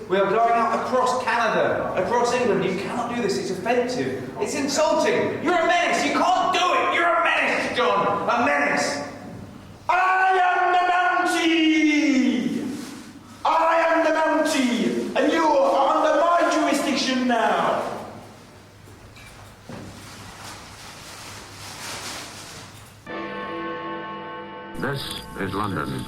We are going out across Canada, across England. You cannot do this. It's offensive. It's insulting. You're a menace. You can't do it. You're a menace, John. A menace. I am the Mountie! I am the Mountie! And you are under my jurisdiction now! This is London.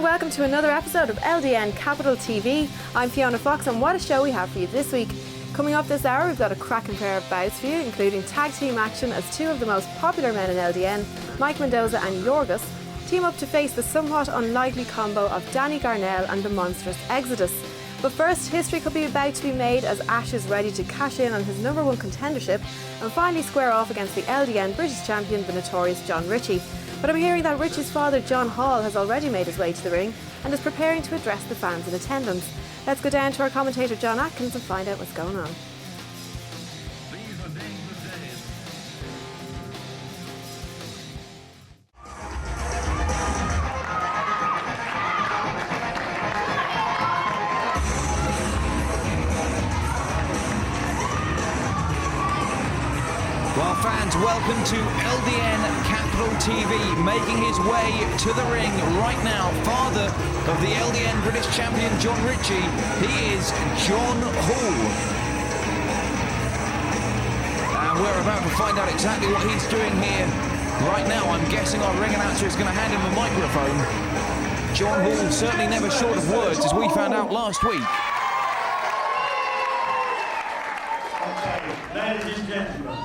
Welcome to another episode of LDN Capital TV. I'm Fiona Fox, and what a show we have for you this week. Coming up this hour, we've got a cracking pair of bouts for you, including tag team action as two of the most popular men in LDN, Mike Mendoza and Yorghos, team up to face the somewhat unlikely combo of Danny Garnell and the monstrous Exodus. But first, history could be about to be made as Ashe is ready to cash in on his #1 contendership and finally square off against the LDN British champion, the notorious Jon Ritchie. But I'm hearing that Ritchie's father, John Hall, has already made his way to the ring and is preparing to address the fans in attendance. Let's go down to our commentator, John Atkins, and find out what's going on. Well, fans, welcome to LDN Capital TV. Making his way to the ring right now, father of the LDN British champion, Jon Ritchie. He is Jon Hall. And we're about to find out exactly what he's doing here right now. I'm guessing our ring announcer is going to hand him a microphone. Jon Hall certainly never short of words, as we found out last week. Okay, ladies and gentlemen,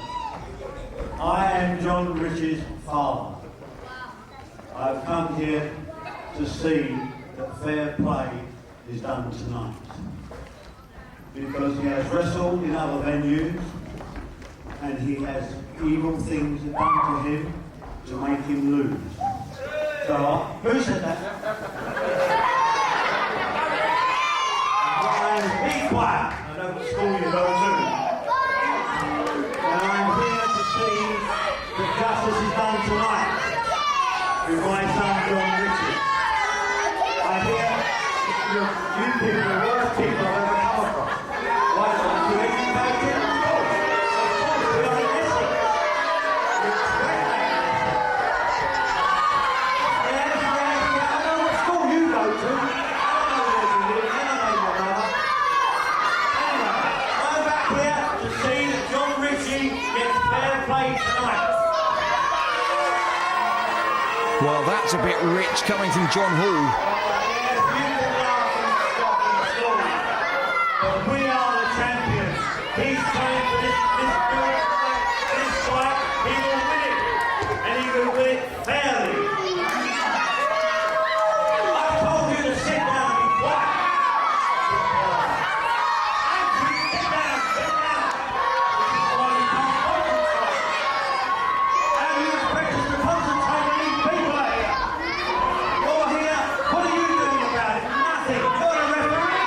I am Jon Ritchie's father. I've come here to see that fair play is done tonight. Because he has wrestled in other venues and he has evil things done to him to make him lose. So, who said that? And be quiet. I know what school you go to. And I'm here to see that justice is done tonight with my son Jon Ritchie. I hear you people are the worst people I've ever come across. Why don't you educate him? Of course, we are listening. Yes, I know what school you go to. I know where you live, I know your mother. Anyway, I'm back here to see that Jon Ritchie gets fair play tonight. Well, that's a bit rich coming from Jon Hall. Yes, you can laugh and stop and school, but we are the champions. He's playing for this fight. He will win it, and he will win it fairly. I told you to sit down and be quiet. Andrew, sit down, sit down. This is why you can't concentrate. How do you expect us to concentrate when these people are here? You're here, what are you doing about it? Nothing. You're a referee.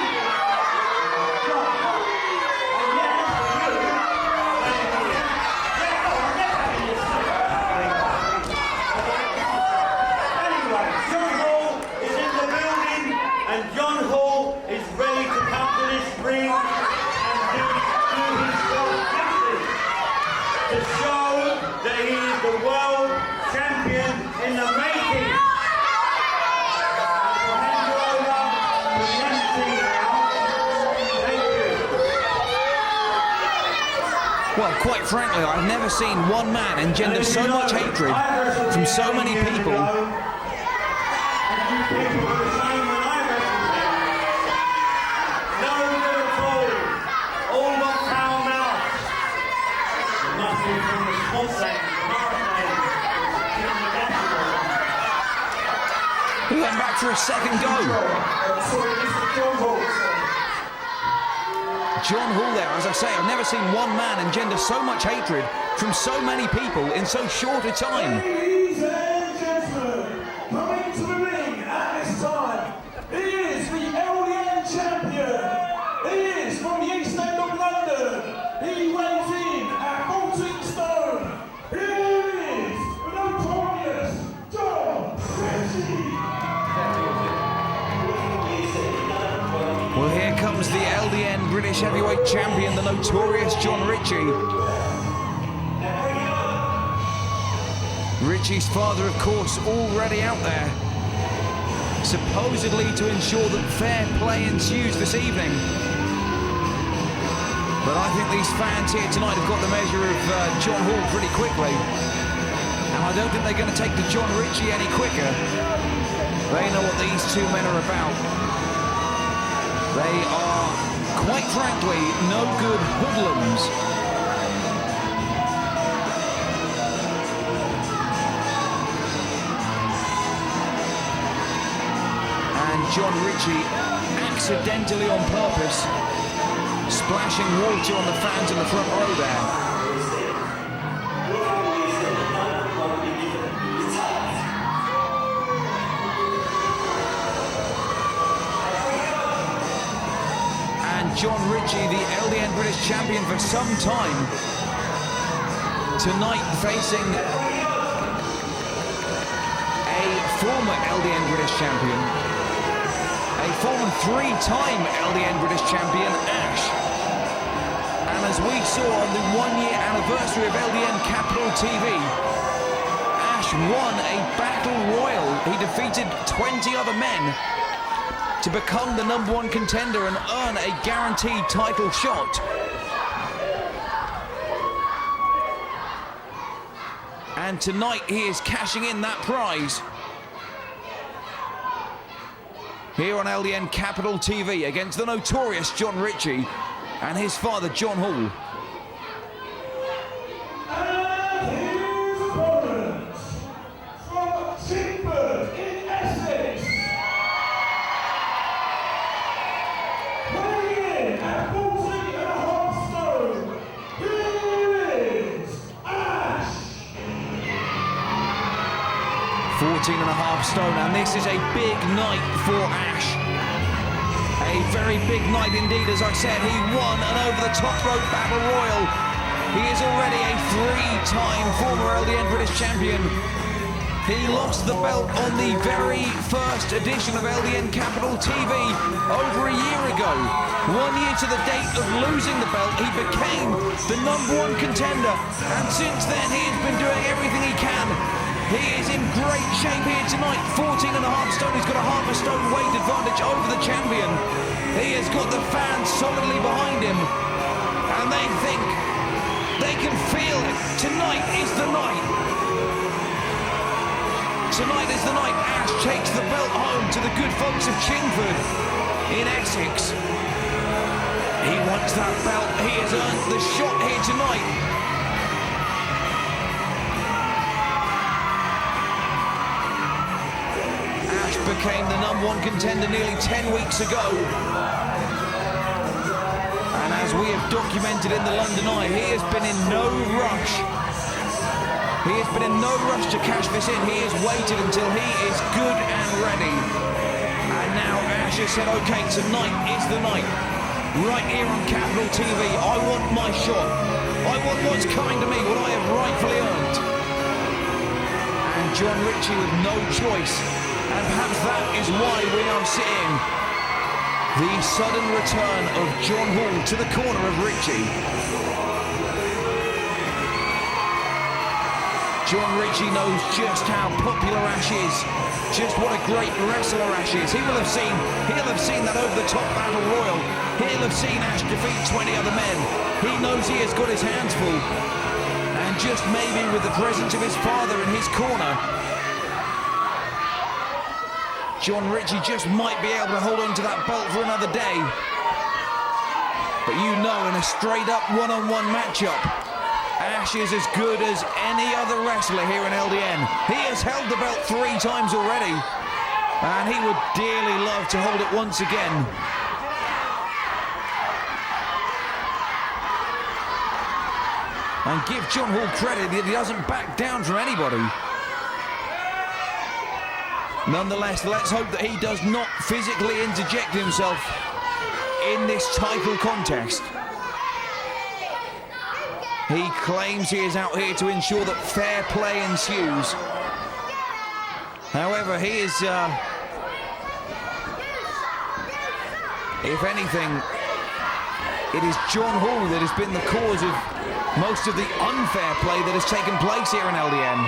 Stop. Oh, yeah, that's you. Get on, get back in your seat. Anyway, Jon Hall is in the building, and Jon Hall is ready to come to this ring and do himself justice to show that he is the world champion in the making. I'll hand you over to Nancy now. Thank you. Well, quite frankly, I've never seen one man engender so much hatred from so many people. And you people were the same when I wrestled here. No good at all but foul mouth. Nothing from the sponsor, He went back for a second go. Jon Hall there, as I say, I've never seen one man engender so much hatred from so many people in so short a time. Ladies and gentlemen, coming to the ring at this time, he is the LDN champion. He is from the East End of London. He weighs in at 14 stone. He is the notorious Jon Ritchie. Well, here comes the LDN British Heavyweight Champion, the notorious Jon Ritchie. Ritchie's father, of course, already out there, supposedly to ensure that fair play ensues this evening. But I think these fans here tonight have got the measure of Jon Hall pretty quickly. And I don't think they're going to take to Jon Ritchie any quicker. They know what these two men are about. They are, quite frankly, no good hoodlums. And Jon Ritchie, accidentally on purpose, splashing water on the fans in the front row there. Jon Ritchie, the LDN British champion for some time, tonight facing a former LDN British champion, a former three-time LDN British champion, Ashe. And as we saw on the one-year anniversary of LDN Capital TV, Ashe won a battle royal. He defeated 20 other men to become the #1 contender and earn a guaranteed title shot. And tonight he is cashing in that prize here on LDN Capital TV against the notorious Jon Ritchie and his father Jon Hall. At 14.5 stone, here is Ashe. 14.5 stone, and this is a big night for Ashe. A very big night indeed. As I said, he won an over-the-top rope battle royal. He is already a three-time former LDN British champion. He lost the belt on the very first edition of LDN Capital TV over a year ago. 1 year to the date of losing the belt, he became the #1 contender. And since then, he has been doing everything he can. He is in great shape here tonight. 14.5 stone. He's got a half a stone weight advantage over the champion. He has got the fans solidly behind him. And they think they can feel it. Tonight is the night. Tonight is the night Ashe takes the belt home to the good folks of Chingford in Essex. He wants that belt. He has earned the shot here tonight. Ashe became the #1 contender nearly 10 weeks ago. And as we have documented in the London Eye, he has been in no rush. He has been in no rush to cash this in. He has waited until he is good and ready. And now Ashe has said, okay, tonight is the night. Right here on Capital TV, I want my shot. I want what's coming to me, what I have rightfully earned. And Jon Ritchie with no choice. And perhaps that is why we are seeing the sudden return of Jon Hall to the corner of Ritchie. Jon Ritchie knows just how popular Ashe is, just what a great wrestler Ashe is. He'll have seen that over-the-top battle royal. He'll have seen Ashe defeat 20 other men. He knows he has got his hands full. And just maybe with the presence of his father in his corner, Jon Ritchie just might be able to hold on to that belt for another day. But you know, in a straight-up one-on-one matchup, Ashe is as good as any other wrestler here in LDN. He has held the belt 3 times already. And he would dearly love to hold it once again. And give John Hall credit that he doesn't back down from anybody. Nonetheless, let's hope that he does not physically interject himself in this title contest. He claims he is out here to ensure that fair play ensues. However, he is, if anything, it is John Hall that has been the cause of most of the unfair play that has taken place here in LDN.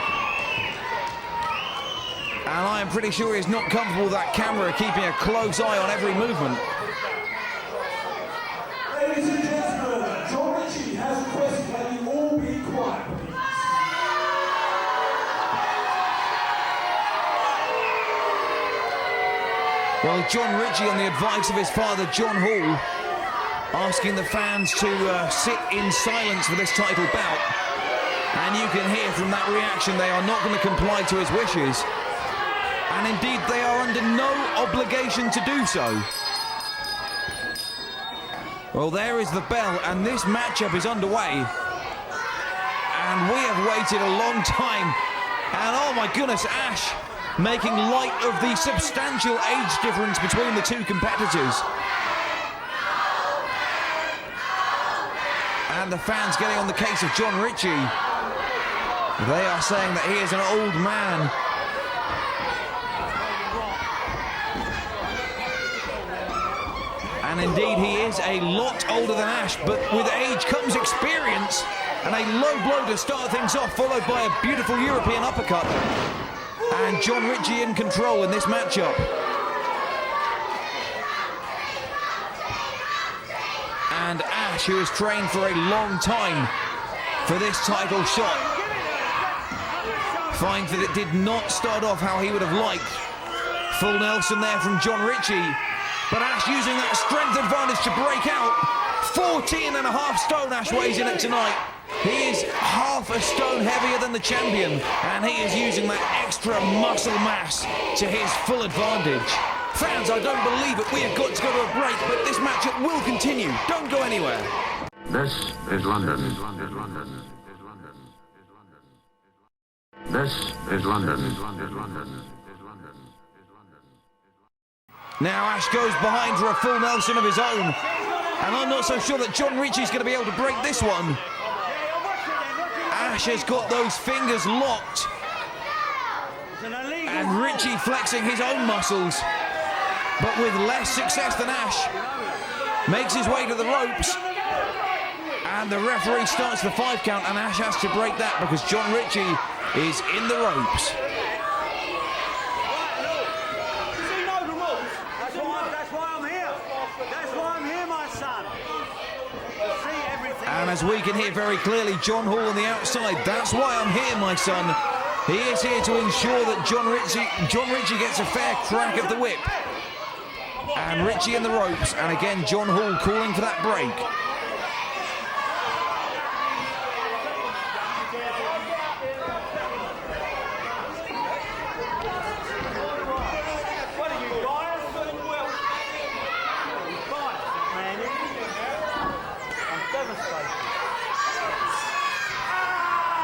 And I am pretty sure he's not comfortable with that camera keeping a close eye on every movement. Ladies and gentlemen, Jon Ritchie has requested that you all be quiet, please. Well, Jon Ritchie, on the advice of his father, John Hall, asking the fans to sit in silence for this title bout. And you can hear from that reaction they are not going to comply to his wishes. And indeed, they are under no obligation to do so. Well, there is the bell, and this matchup is underway. And we have waited a long time. And oh my goodness, Ashe making light of the substantial age difference between the two competitors. And the fans getting on the case of Jon Ritchie. They are saying that he is an old man. And indeed, he is a lot older than Ashe, but with age comes experience. And a low blow to start things off, followed by a beautiful European uppercut. And Jon Ritchie in control in this matchup. And Ashe, who has trained for a long time for this title shot, finds that it did not start off how he would have liked. Full Nelson there from Jon Ritchie. But Ashe using that strength advantage to break out. 14.5 stone Ashe weighs in it tonight. He is half a stone heavier than the champion, and he is using that extra muscle mass to his full advantage. Fans, I don't believe it. We have got to go to a break, but this matchup will continue. Don't go anywhere. This is London. This is London. Now Ashe goes behind for a full Nelson of his own. And I'm not so sure that Jon Ritchie's going to be able to break this one. Ashe has got those fingers locked. And Ritchie flexing his own muscles, but with less success than Ashe. Makes his way to the ropes. And the referee starts the 5 count, and Ashe has to break that because Jon Ritchie is in the ropes. And as we can hear very clearly, John Hall on the outside. That's why I'm here, my son. He is here to ensure that Jon Ritchie gets a fair crack of the whip. And Ritchie in the ropes. And again, John Hall calling for that break.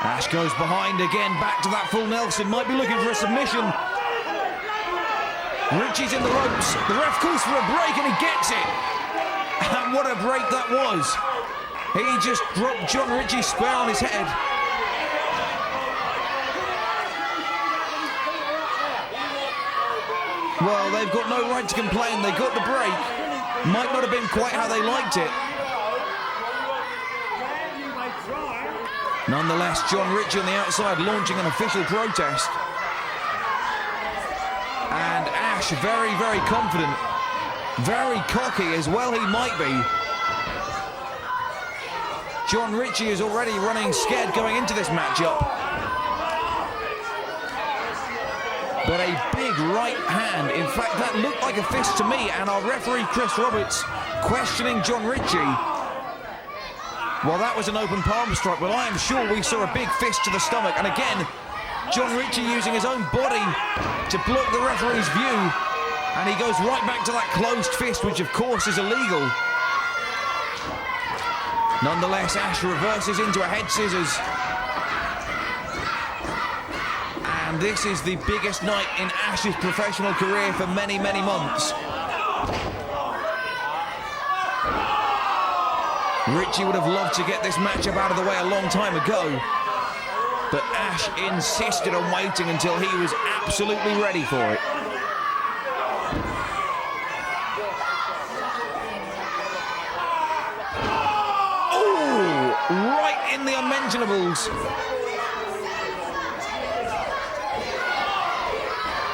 Ashe goes behind again, back to that full Nelson, might be looking for a submission. Ritchie's in the ropes, the ref calls for a break and he gets it. And what a break that was. He just dropped Jon Ritchie's spur on his head. Well, they've got no right to complain, they got the break. Might not have been quite how they liked it. Nonetheless, Jon Ritchie on the outside launching an official protest. And Ashe very, very confident. Very cocky as well he might be. Jon Ritchie is already running scared going into this matchup. But a big right hand. In fact, that looked like a fist to me. And our referee, Chris Roberts, questioning Jon Ritchie. Well, that was an open palm strike. Well, I am sure we saw a big fist to the stomach. And again, Jon Ritchie using his own body to block the referee's view, and he goes right back to that closed fist, which of course is illegal. Nonetheless, Ashe reverses into a head scissors. And this is the biggest night in Ashe's professional career for many, many months. Ritchie would have loved to get this matchup out of the way a long time ago, but Ashe insisted on waiting until he was absolutely ready for it. Oh, right in the unmentionables.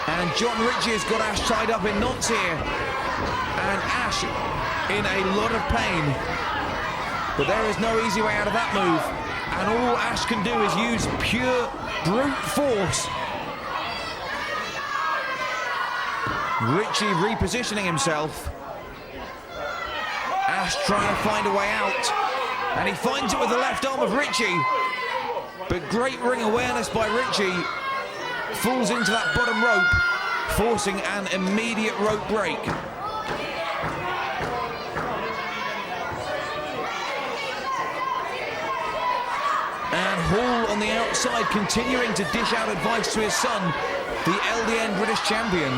And Jon Ritchie has got Ashe tied up in knots here. And Ashe in a lot of pain. But there is no easy way out of that move. And all Ashe can do is use pure brute force. Ritchie repositioning himself. Ashe trying to find a way out. And he finds it with the left arm of Ritchie. But great ring awareness by Ritchie. Falls into that bottom rope, forcing an immediate rope break. And Hall on the outside continuing to dish out advice to his son, the LDN British champion.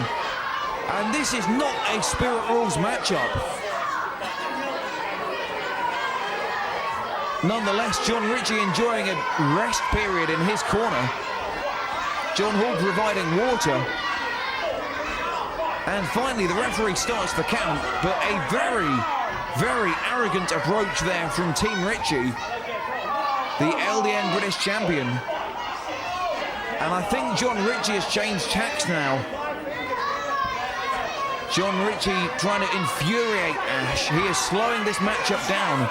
And this is not a Spirit Rules matchup. Nonetheless, Jon Ritchie enjoying a rest period in his corner. John Hall providing water. And finally, the referee starts the count, but a very, very arrogant approach there from Team Ritchie, the LDN British champion. And I think Jon Ritchie has changed tacks now. Jon Ritchie trying to infuriate Ashe. He is slowing this matchup down.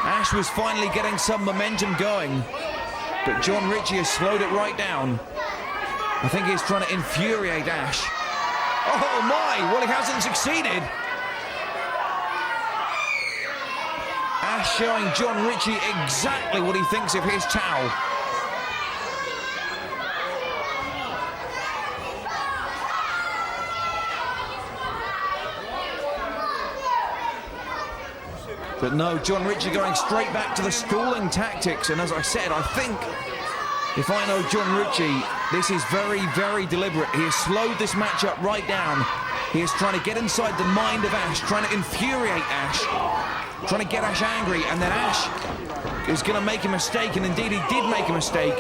Ashe was finally getting some momentum going, but Jon Ritchie has slowed it right down. I think he's trying to infuriate Ashe. Oh my, well, he hasn't succeeded. Ashe showing Jon Ritchie exactly what he thinks of his towel. But no, Jon Ritchie going straight back to the stalling tactics. And as I said, I think, if I know Jon Ritchie, this is very, very deliberate. He has slowed this matchup right down. He is trying to get inside the mind of Ashe, trying to infuriate Ashe, trying to get Ashe angry, and then Ashe is going to make a mistake, and indeed he did make a mistake.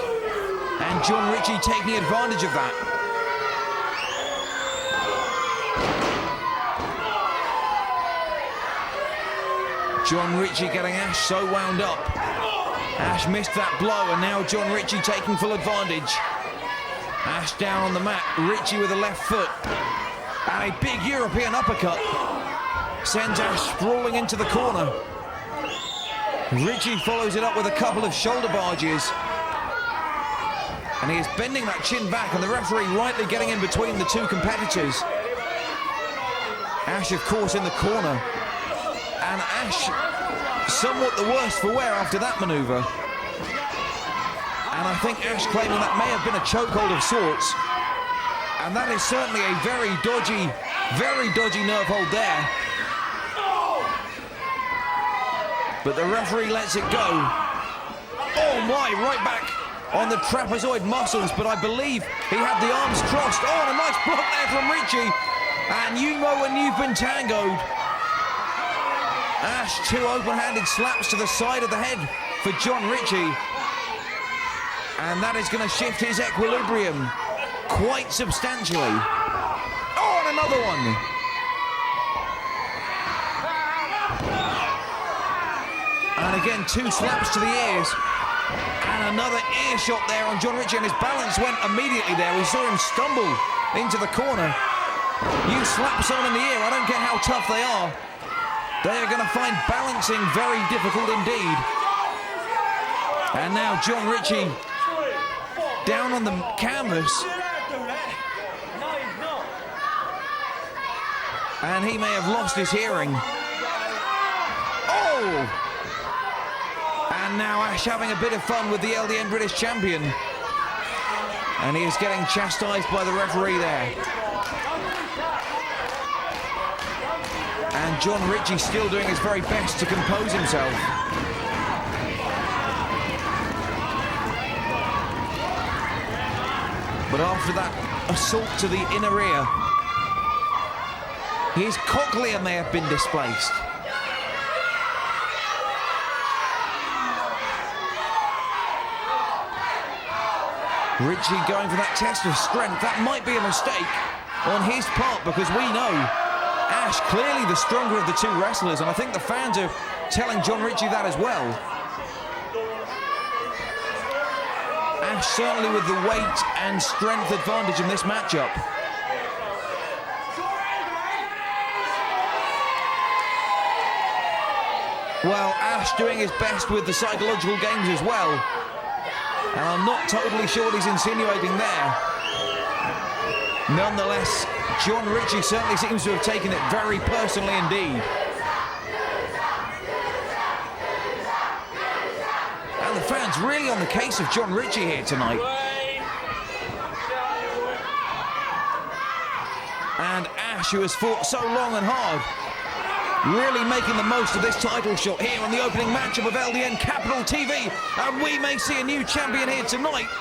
And Jon Ritchie taking advantage of that. Jon Ritchie getting Ashe so wound up. Ashe missed that blow, and now Jon Ritchie taking full advantage. Ashe down on the mat, Ritchie with a left foot. And a big European uppercut sends Ashe sprawling into the corner. Ritchie follows it up with a couple of shoulder barges. And he is bending that chin back, and the referee rightly getting in between the two competitors. Ashe, of course, in the corner. And Ashe somewhat the worse for wear after that maneuver. And I think Ashe claiming that may have been a chokehold of sorts. And that is certainly a very dodgy nerve hold there. But the referee lets it go. Oh my, right back on the trapezoid muscles, but I believe he had the arms crossed. Oh, and a nice block there from Ritchie. And you know when you've been tangoed. Ashe, two open-handed slaps to the side of the head for Jon Ritchie. And that is going to shift his equilibrium quite substantially. Oh, and another one. And again, two slaps to the ears. And another ear shot there on Jon Ritchie, and his balance went immediately there. We saw him stumble into the corner. You slap someone in the ear, I don't care how tough they are. They are going to find balancing very difficult indeed. And now Jon Ritchie down on the canvas. And he may have lost his hearing. Oh! And now Ashe having a bit of fun with the LDN British champion. And he is getting chastised by the referee there. And Jon Ritchie still doing his very best to compose himself. But after that assault to the inner ear, his cochlea may have been displaced. Ritchie going for that test of strength. That might be a mistake on his part, because we know Ashe clearly the stronger of the two wrestlers, and I think the fans are telling Jon Ritchie that as well. Ashe certainly with the weight and strength advantage in this matchup. Well, Ashe doing his best with the psychological games as well. And I'm not totally sure what he's insinuating there. Nonetheless, Jon Ritchie certainly seems to have taken it very personally indeed. And the fans really on the case of Jon Ritchie here tonight. And Ashe, who has fought so long and hard, really making the most of this title shot here on the opening matchup of LDN Capital TV. And we may see a new champion here tonight,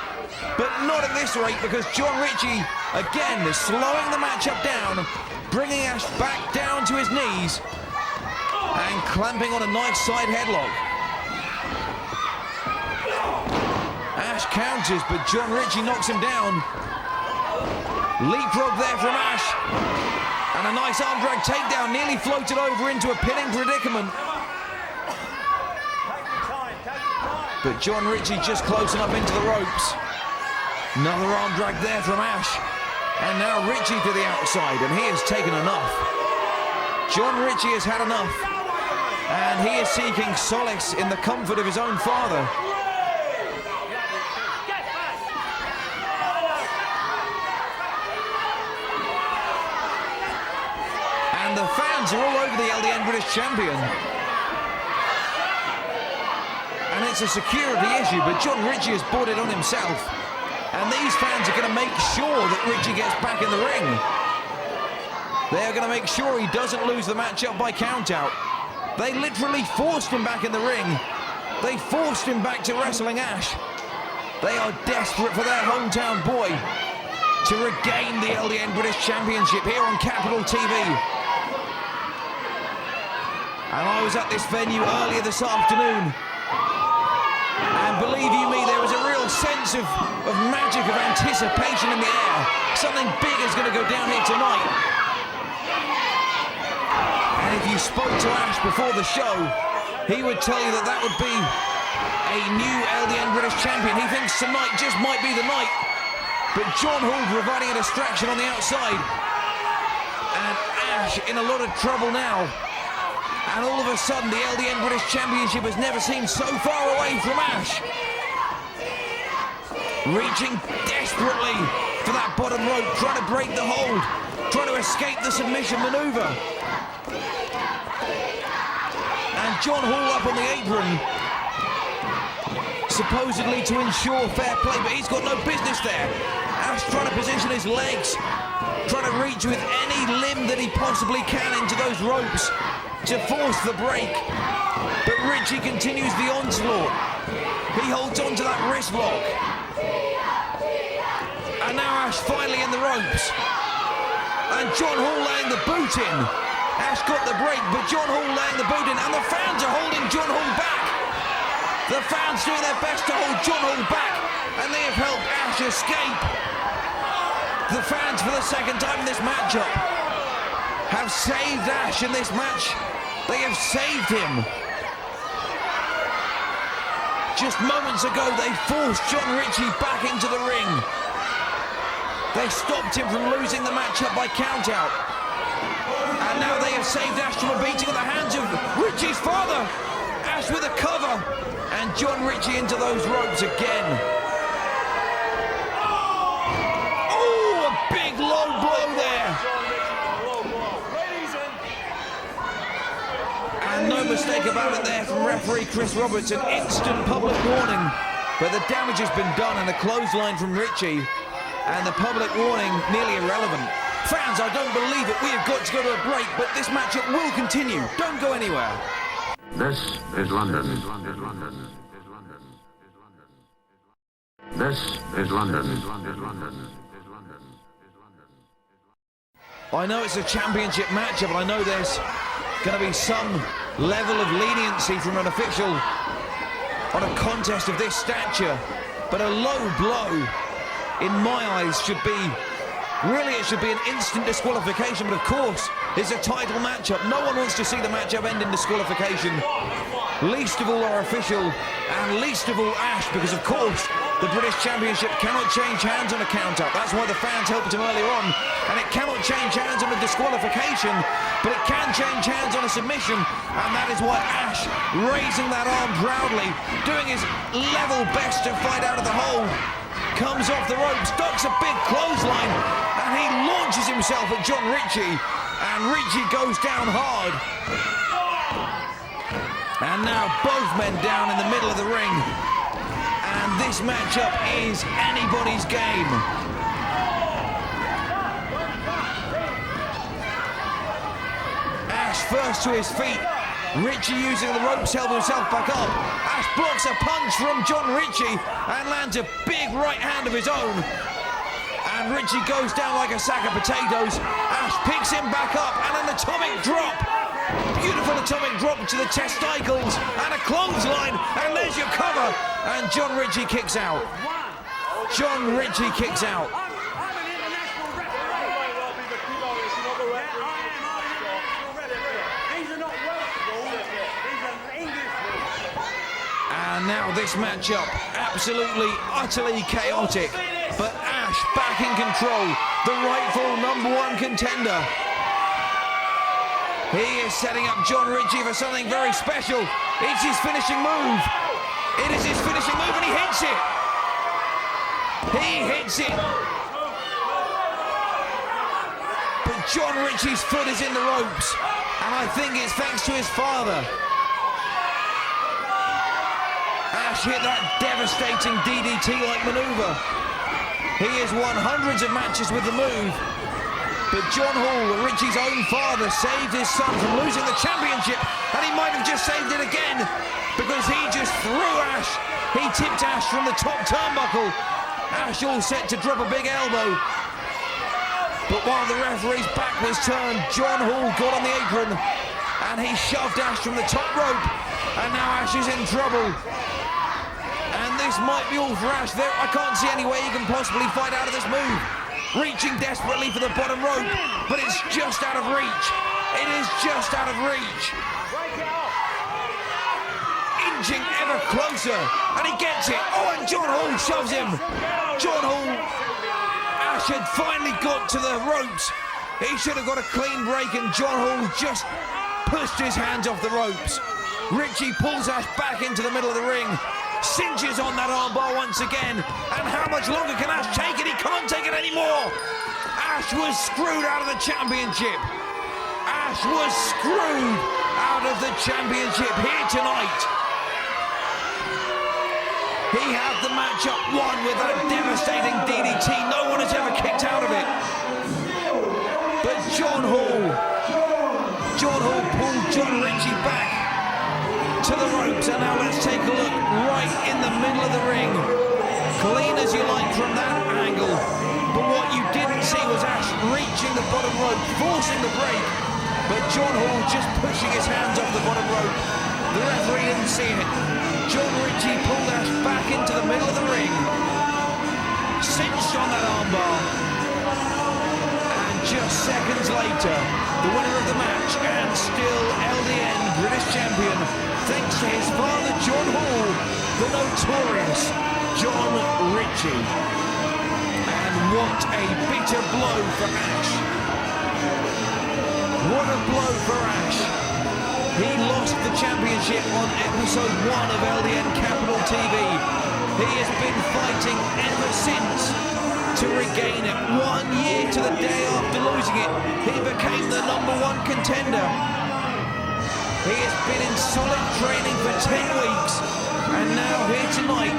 but not at this rate, because Jon Ritchie, again, is slowing the matchup down, bringing Ashe back down to his knees, and clamping on a nice side headlock. Ashe counters, but Jon Ritchie knocks him down. Leapfrog there from Ashe. And a nice arm drag takedown, nearly floated over into a pinning predicament. But Jon Ritchie just close enough into the ropes. Another arm drag there from Ashe. And now Ritchie to the outside, and he has taken enough. Jon Ritchie has had enough. And he is seeking solace in the comfort of his own father. And the fans are all over the LDN British Champion. And it's a security issue, but Jon Ritchie has brought it on himself. And these fans are going to make sure that Ritchie gets back in the ring. They are going to make sure he doesn't lose the matchup by countout. They literally forced him back in the ring. They forced him back to wrestling Ashe. They are desperate for their hometown boy to regain the LDN British Championship here on Capital TV. And I was at this venue earlier this afternoon, and believe you me, there was a real sense of magic, of anticipation in the air. Something big is going to go down here tonight. And if you spoke to Ashe before the show, he would tell you that that would be a new LDN British champion. He thinks tonight just might be the night. But John Hall providing a distraction on the outside. And Ashe in a lot of trouble now. And all of a sudden, the LDN British Championship has never seemed so far away from Ashe. Reaching desperately for that bottom rope, trying to break the hold, trying to escape the submission maneuver. And John Hall up on the apron, supposedly to ensure fair play, but he's got no business there. Ashe trying to position his legs, trying to reach with any limb that he possibly can into those ropes to force the break. But Ritchie continues the onslaught. He holds on to that wrist lock. And now Ashe finally in the ropes. And John Hall laying the boot in. Ashe got the break, but John Hall laying the boot in, and the fans are holding John Hall back. The fans doing their best to hold John Hall back, and they have helped Ashe escape. The fans, for the second time in this matchup, have saved Ashe in this match. They have saved him. Just moments ago, they forced Jon Ritchie back into the ring. They stopped him from losing the matchup by countout. And now they have saved Ashe from a beating at the hands of Ritchie's father. Ashe with a cover. And Jon Ritchie into those ropes again. Oh, a big low blow there. And no mistake about it there from referee Chris Roberts. An instant public warning but the damage has been done, and the clothesline from Ritchie and the public warning nearly irrelevant. Fans, I don't believe it. We have got to go to a break, but this matchup will continue. Don't go anywhere. This is London. This is London. I know it's a championship matchup, and I know there's going to be some level of leniency from an official on a contest of this stature, but a low blow, in my eyes, should be, really it should be an instant disqualification, but of course, it's a title matchup. No one wants to see the matchup end in disqualification, least of all our official, and least of all Ashe, because of course, the British Championship cannot change hands on a count-up. That's why the fans helped him earlier on. And it cannot change hands on a disqualification, but it can change hands on a submission. And that is why Ashe, raising that arm proudly, doing his level best to fight out of the hole, comes off the ropes, ducks a big clothesline, and he launches himself at Jon Ritchie. And Ritchie goes down hard. And now both men down in the middle of the ring. And this matchup is anybody's game. Ashe first to his feet. Ritchie using the ropes, held himself back up. Ashe blocks a punch from Jon Ritchie and lands a big right hand of his own. And Ritchie goes down like a sack of potatoes. Ashe picks him back up and an atomic drop. Beautiful atomic drop to the testicles and a clothesline, and there's your cover, and Jon Ritchie kicks out. Jon Ritchie kicks out. And now this matchup, absolutely, utterly chaotic, but Ashe back in control, the rightful #1 contender. He is setting up Jon Ritchie for something very special. It's his finishing move. It is his finishing move, and he hits it. He hits it. But Jon Ritchie's foot is in the ropes, and I think it's thanks to his father. Ashe hit that devastating DDT-like maneuver. He has won hundreds of matches with the move. But John Hall, Ritchie's own father, saved his son from losing the championship, and he might have just saved it again, because he just threw Ashe. He tipped Ashe from the top turnbuckle. Ashe all set to drop a big elbow. But while the referee's back was turned, John Hall got on the apron, and he shoved Ashe from the top rope, and now Ashe is in trouble. And this might be all for Ashe. I can't see any way he can possibly fight out of this move. Reaching desperately for the bottom rope, but it's just out of reach. It is just out of reach. Inching ever closer, and he gets it. Oh, and John Hall shoves him. John Hall, Ashe had finally got to the ropes. He should have got a clean break, and John Hall just pushed his hands off the ropes. Ritchie pulls Ashe back into the middle of the ring. Cinches on that armbar once again, and how much longer can Ashe take it? He can't take it anymore. Ashe was screwed out of the championship. Ashe was screwed out of the championship here tonight. He had the matchup won with that devastating DDT. No one has ever kicked out of it. But John Hall pulled Jon Ritchie back to the ropes, and now let's take a look right in the middle of the ring. Clean as you like from that angle, but what you didn't see was Ashe reaching the bottom rope, forcing the break, but John Hall just pushing his hands off the bottom rope. The referee didn't see it. Jon Ritchie pulled Ashe back into the middle of the ring, cinched on that armbar, and just seconds later, the winner of the match and still LDN British champion, thanks to his father John Hall, the notorious Jon Ritchie. And what a bitter blow for Ashe. What a blow for Ashe. He lost the championship on episode 1 of LDN Capital TV. He has been fighting ever since to regain it. 1 year to the day after losing it, he became the #1 contender. He has been in solid training for 10 weeks, And now here tonight,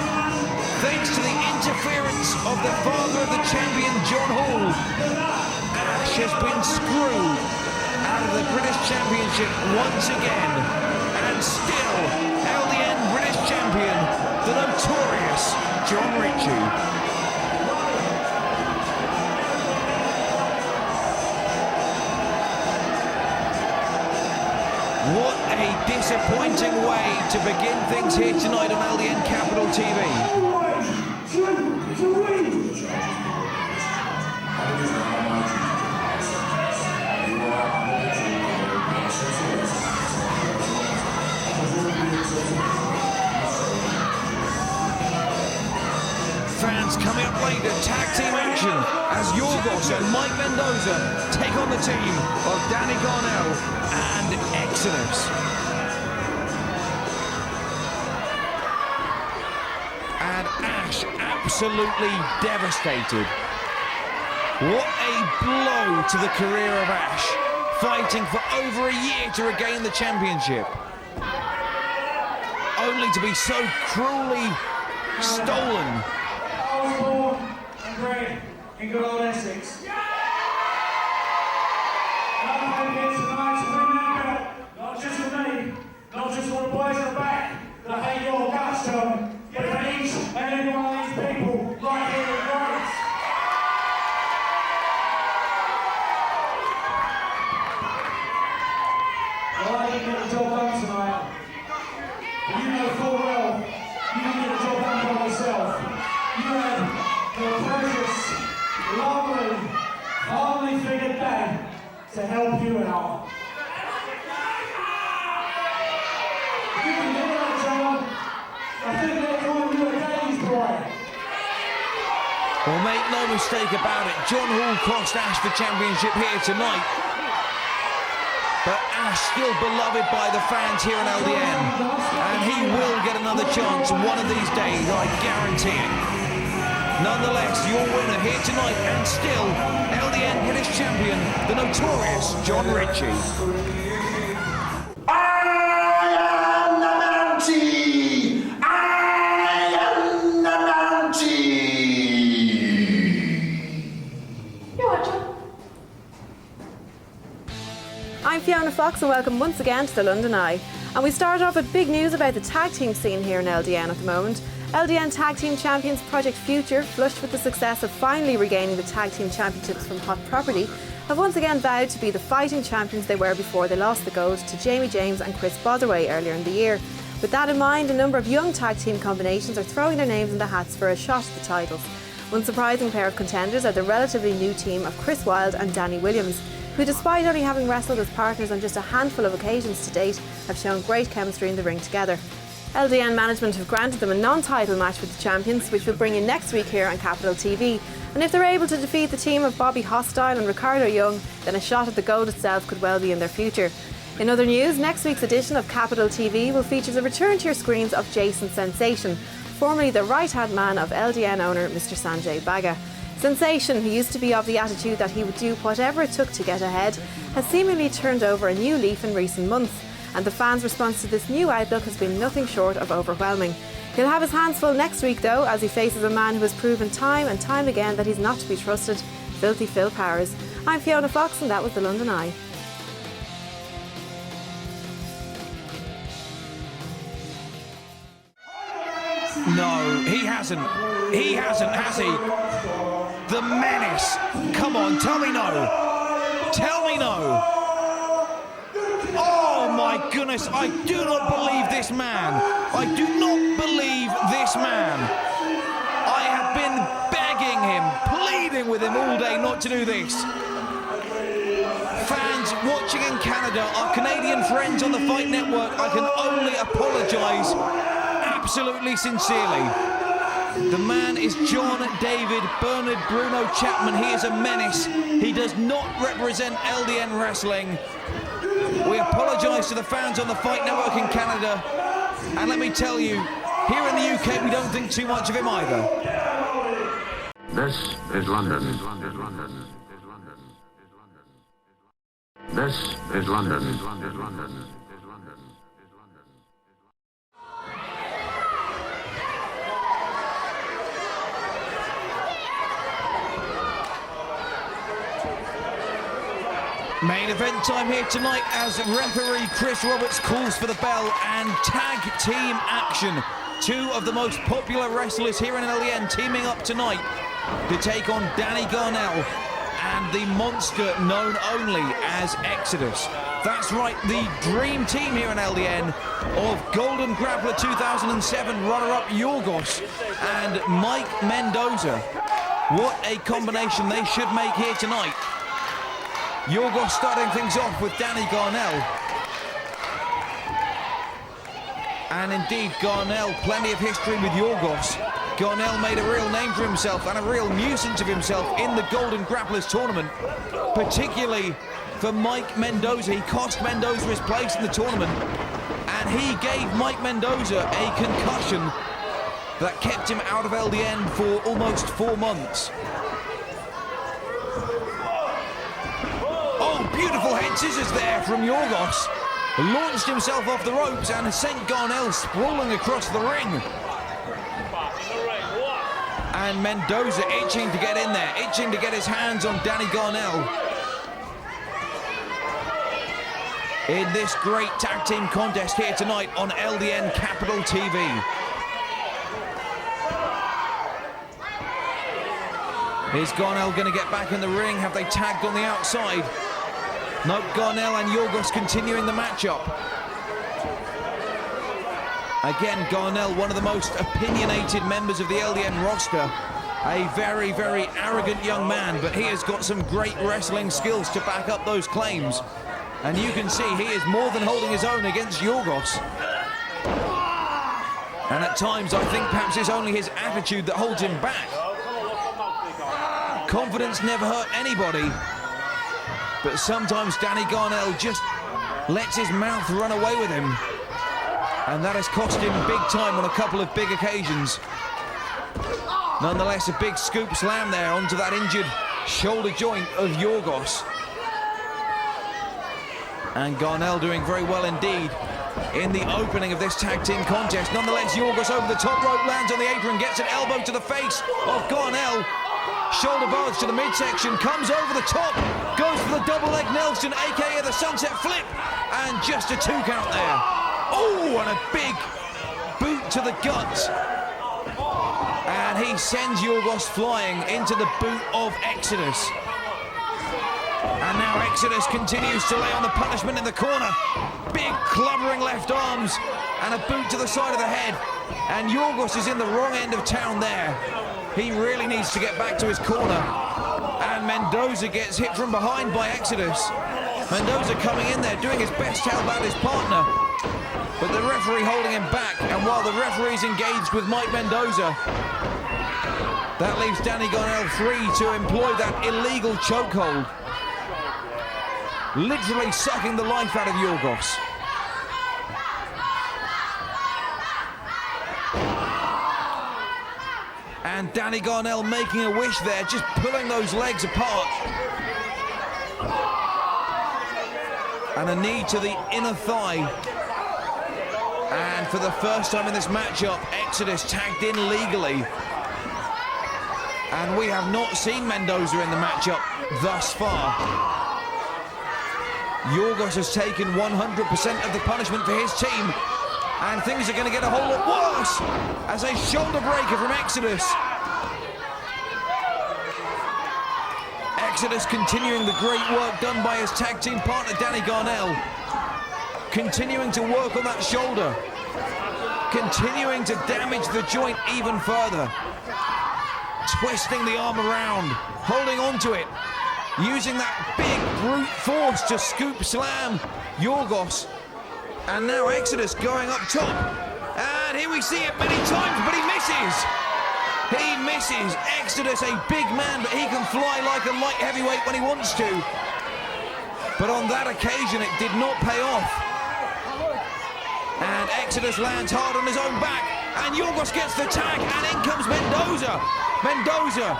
thanks to the interference of the father of the champion, John Hall, Ashe has been screwed out of the British Championship once again. And still, LDN British champion, the notorious Jon Ritchie. What a disappointing way to begin things here tonight on LDN Capital TV. Fans coming up later, tag team action as Yorghos and Mike Mendoza take on the team of Danny Garnell and Exodus. And Ashe absolutely devastated. What a blow to the career of Ashe, fighting for over a year to regain the championship, only to be so cruelly stolen. I was born and bred in good old Essex. I'm here tonight to win that belt, not just for me, not just for the boys at the back that hate your guts, John, but for each and every one of these people right here in Wales. Well, I didn't get the job done tonight, but you know full well you didn't get the job done by yourself. You had the precious, lovely, hardly figured dad to help you out. You can hear that, John. I think they're calling you a daddy's boy. Well, make no mistake about it, John Hall cost Ashe the championship here tonight. But Ashe still beloved by the fans here in LDN. And he will get another chance one of these days, I guarantee it. Nonetheless, your winner here tonight, and still LDN British champion, the notorious Jon Ritchie. I am the Mountie! I am the Mountie! You are, John. I'm Fiona Fox and welcome once again to the London Eye. And we start off with big news about the tag team scene here in LDN at the moment. LDN Tag Team Champions Project Future, flushed with the success of finally regaining the Tag Team Championships from Hot Property, have once again vowed to be the fighting champions they were before they lost the gold to Jamie James and Chris Botherway earlier in the year. With that in mind, a number of young tag team combinations are throwing their names in the hats for a shot at the titles. One surprising pair of contenders are the relatively new team of Chris Wilde and Danny Williams, who, despite only having wrestled as partners on just a handful of occasions to date, have shown great chemistry in the ring together. LDN management have granted them a non-title match with the champions, which will bring in next week here on Capital TV. And if they're able to defeat the team of Bobby Hostile and Ricardo Young, then a shot at the gold itself could well be in their future. In other news, next week's edition of Capital TV will feature the return to your screens of Jason Sensation, formerly the right-hand man of LDN owner Mr. Sanjay Baga. Sensation, who used to be of the attitude that he would do whatever it took to get ahead, has seemingly turned over a new leaf in recent months. And the fans' response to this new outlook has been nothing short of overwhelming. He'll have his hands full next week though, as he faces a man who has proven time and time again that he's not to be trusted, Filthy Phil Powers. I'm Fiona Fox and that was the London Eye. No, he hasn't. He hasn't, has he? The menace. Come on, tell me no. Tell me no. Oh my goodness, I do not believe this man. I do not believe this man. I have been begging him, pleading with him all day not to do this. Fans watching in Canada, our Canadian friends on the Fight Network, I can only apologise absolutely sincerely. The man is John David Bernard Bruno Chapman. He is a menace. He does not represent LDN Wrestling. We apologise to the fans on the Fight Network in Canada. And let me tell you, here in the UK, we don't think too much of him either. This is London. This is London. Main event time here tonight as referee Chris Roberts calls for the bell, and tag team action. Two of the most popular wrestlers here in LDN teaming up tonight to take on Danny Garnell and the monster known only as Exodus. That's right, the dream team here in LDN of Golden Grappler 2007 runner-up Yorghos and Mike Mendoza. What a combination they should make here tonight. Yorghos starting things off with Danny Garnell. And indeed, Garnell, plenty of history with Yorghos. Garnell made a real name for himself and a real nuisance of himself in the Golden Grapplers tournament, particularly for Mike Mendoza. He cost Mendoza his place in the tournament, and he gave Mike Mendoza a concussion that kept him out of LDN for almost 4 months. Oh, beautiful head scissors there from Yorghos. Launched himself off the ropes and sent Garnell sprawling across the ring. And Mendoza itching to get in there, itching to get his hands on Danny Garnell. In this great tag team contest here tonight on LDN Capital TV. Is Garnell going to get back in the ring? Have they tagged on the outside? Nope, Garnell and Yorghos continuing the matchup. Again, Garnell, one of the most opinionated members of the LDN roster. A very, very arrogant young man, but he has got some great wrestling skills to back up those claims. And you can see he is more than holding his own against Yorghos. And at times, I think perhaps it's only his attitude that holds him back. Confidence never hurt anybody. But sometimes Danny Garnell just lets his mouth run away with him. And that has cost him big time on a couple of big occasions. Nonetheless, a big scoop slam there onto that injured shoulder joint of Yorghos. And Garnell doing very well indeed in the opening of this tag team contest. Nonetheless, Yorghos over the top rope, lands on the apron, gets an elbow to the face of Garnell. Shoulder barge to the midsection, comes over the top, goes for the double leg Nelson, aka the sunset flip, and just a 2 count there. Oh, and a big boot to the gut. And he sends Yorghos flying into the boot of Exodus. And now Exodus continues to lay on the punishment in the corner. Big clubbering left arms and a boot to the side of the head. And Yorghos is in the wrong end of town there. He really needs to get back to his corner. And Mendoza gets hit from behind by Exodus. Mendoza coming in there, doing his best to help out his partner. But the referee holding him back. And while the referee's engaged with Mike Mendoza, that leaves Danny Garnell free to employ that illegal chokehold. Literally sucking the life out of Yorghos. And Danny Garnell making a wish there, just pulling those legs apart. And a knee to the inner thigh. And for the first time in this matchup, Exodus tagged in legally. And we have not seen Mendoza in the matchup thus far. Yorghos has taken 100% of the punishment for his team. And things are going to get a whole lot worse as a shoulder breaker from Exodus. Exodus continuing the great work done by his tag team partner Danny Garnell. Continuing to work on that shoulder. Continuing to damage the joint even further. Twisting the arm around, holding on to it. Using that big brute force to scoop slam Yorghos. And now Exodus going up top. And here we see it many times, but he misses. He misses. Exodus, a big man, but he can fly like a light heavyweight when he wants to. But on that occasion, it did not pay off. And Exodus lands hard on his own back. And Yorghos gets the tag, and in comes Mendoza. Mendoza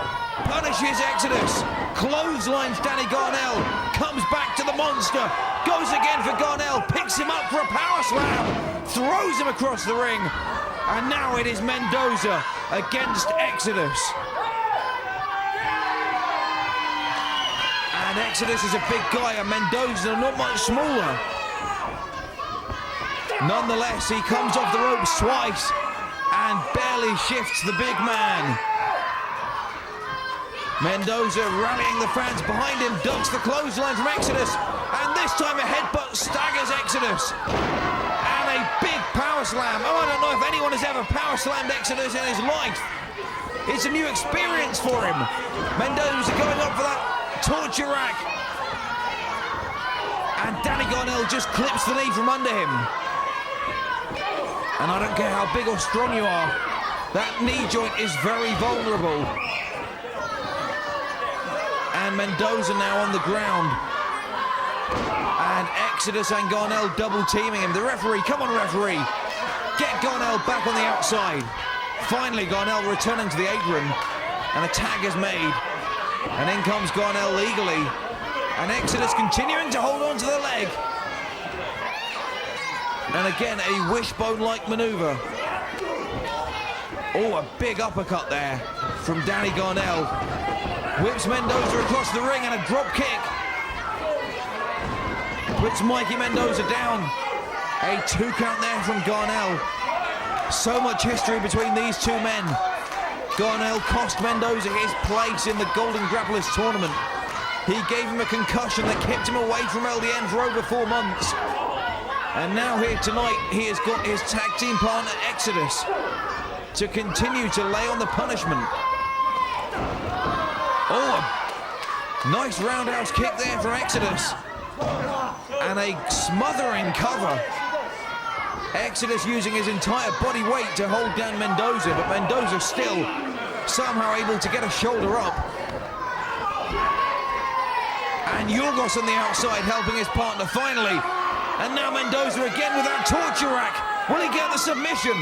punishes Exodus. Clotheslines Danny Garnell. Comes back to the monster. Goes again for Garnell, picks him up for a power slam, throws him across the ring, and now it is Mendoza against Exodus. And And Exodus is a big guy, and Mendoza not much smaller. Nonetheless, he comes off the ropes twice and barely shifts the big man. Mendoza rallying the fans behind him, ducks the clothesline from Exodus, and this time a headbutt staggers Exodus. And a big power slam. Oh, I don't know if anyone has ever power slammed Exodus in his life. It's a new experience for him. Mendoza going up for that torture rack. And Danny Garnell just clips the knee from under him. And I don't care how big or strong you are, that knee joint is very vulnerable. And Mendoza now on the ground. And Exodus and Garnell double teaming him. The referee, come on referee, get Garnell back on the outside. Finally Garnell returning to the apron, and a tag is made. And in comes Garnell legally. And Exodus continuing to hold on to the leg. And again, a wishbone-like maneuver. Oh, a big uppercut there from Danny Garnell. Whips Mendoza across the ring and a drop kick. Puts Mikey Mendoza down. A 2 count there from Garnell. So much history between these two men. Garnell cost Mendoza his place in the Golden Grapplers tournament. He gave him a concussion that kept him away from LDN for over 4 months. And now here tonight, he has got his tag team partner Exodus to continue to lay on the punishment. Oh, a nice roundhouse kick there for Exodus. And a smothering cover. Exodus using his entire body weight to hold down Mendoza, but Mendoza still somehow able to get a shoulder up. And Yorghos on the outside helping his partner finally. And now Mendoza again with that torture rack. Will he get the submission?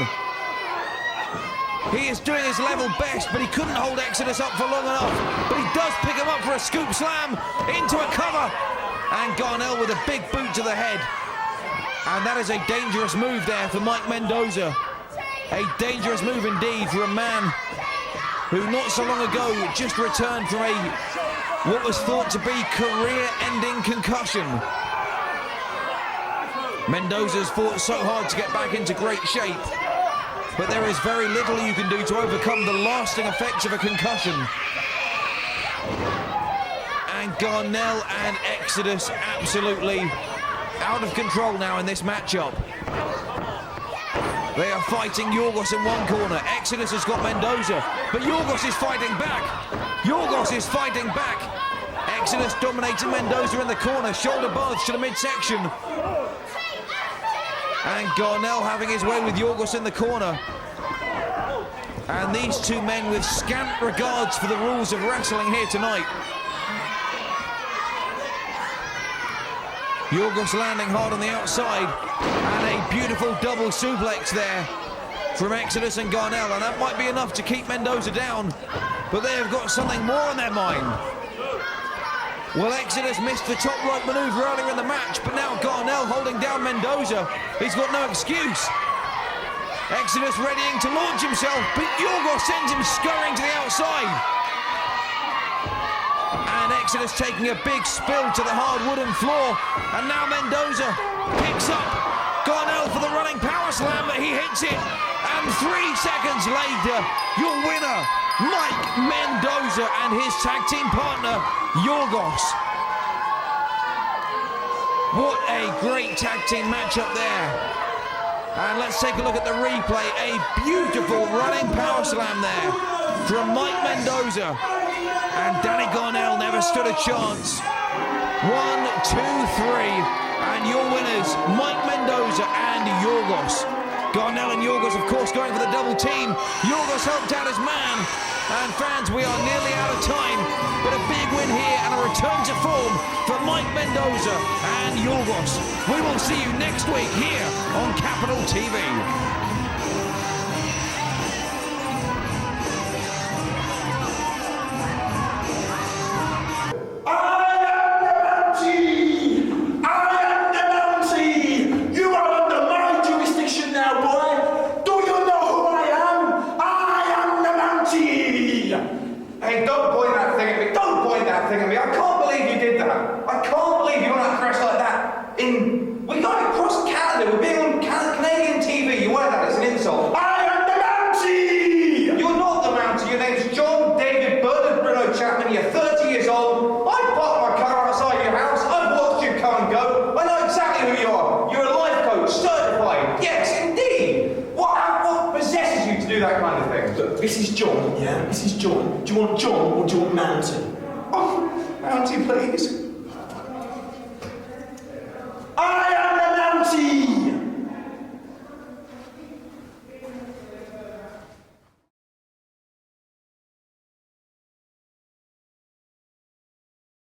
He is doing his level best, but he couldn't hold Exodus up for long enough. But he does pick him up for a scoop slam into a cover. And Garnell with a big boot to the head. And that is a dangerous move there for Mike Mendoza. A dangerous move indeed for a man who not so long ago just returned from what was thought to be career-ending concussion. Mendoza's fought so hard to get back into great shape, but there is very little you can do to overcome the lasting effects of a concussion. And Garnell and Exodus absolutely out of control now in this matchup. They are fighting Yorghos in one corner. Exodus has got Mendoza, but Yorghos is fighting back. Yorghos is fighting back. Exodus dominating Mendoza in the corner, shoulder barge to the midsection. And Garnell having his way with Yorghos in the corner. And these two men with scant regards for the rules of wrestling here tonight. Yorghos landing hard on the outside. And a beautiful double suplex there from Exodus and Garnell. And that might be enough to keep Mendoza down. But they have got something more on their mind. Well, Exodus missed the top rope maneuver earlier in the match, but now Garnell holding down Mendoza. He's got no excuse. Exodus readying to launch himself, but Yorghos sends him scurrying to the outside. And Exodus taking a big spill to the hard wooden floor. And now Mendoza picks up Garnell for the running power slam, but he hits it. And 3 seconds later, your winner, Mike Mendoza and his tag team partner, Yorghos. What a great tag team matchup there. And let's take a look at the replay. A beautiful running power slam there from Mike Mendoza. And Danny Garnell never stood a chance. 1, 2, 3. And your winners, Mike Mendoza and Yorghos. Garnell and Yorghos, of course, going for the double team. Yorghos helped out his man. And fans, we are nearly out of time. But a big win here and a return to form for Mike Mendoza and Yorghos. We will see you next week here on Capital TV. Hey, don't point that thing at me. Don't point that thing at me. I can't believe you did that. we got across Canada. We're being on Canadian TV. You wear that, it's an insult. I am the Mountie! You're not the Mountie. Your name's John David Bernard Bruno Chapman. You're 30 years old. I parked my car outside your house. I've watched you come and go. I know exactly who you are. You're a life coach, certified. Yes, indeed. What possesses you to do that kind of thing? Look, this is John, yeah? This is John. Do you want John or do you want Mountie? Oh, Mountie, please.